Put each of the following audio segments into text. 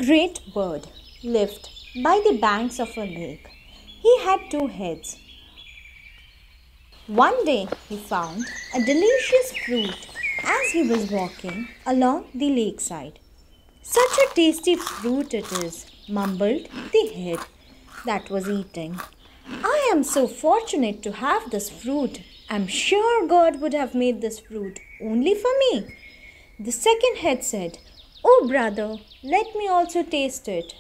great bird lived by the banks of a lake. He had two heads. One day he found a delicious fruit as he was walking along the lakeside. "Such a tasty fruit it is," mumbled the head that was eating. "I am so fortunate to have this fruit. I'm sure God would have made this fruit only for me." The second head said, "Oh brother, let me also taste it."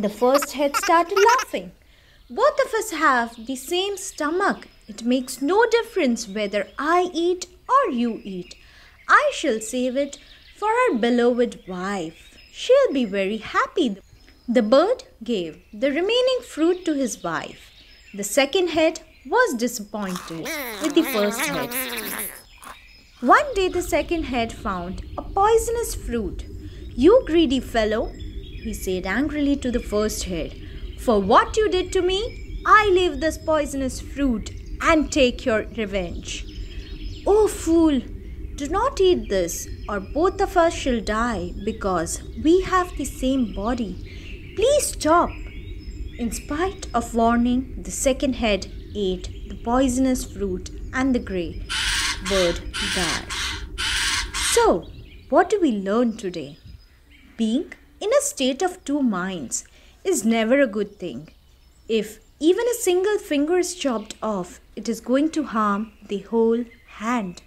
The first head started laughing. "Both of us have the same stomach. It makes no difference whether I eat or you eat. I shall save it for our beloved wife. She'll be very happy." The bird gave the remaining fruit to his wife. The second head was disappointed with the first head. One day the second head found a poisonous fruit. "You greedy fellow," he said angrily to the first head, "for what you did to me, I leave this poisonous fruit and take your revenge." "Oh fool, do not eat this, or both of us shall die because we have the same body. Please stop." In spite of warning, the second head ate the poisonous fruit and the grey bird died. So, what do we learn today? Being in a state of two minds is never a good thing. If even a single finger is chopped off, it is going to harm the whole hand.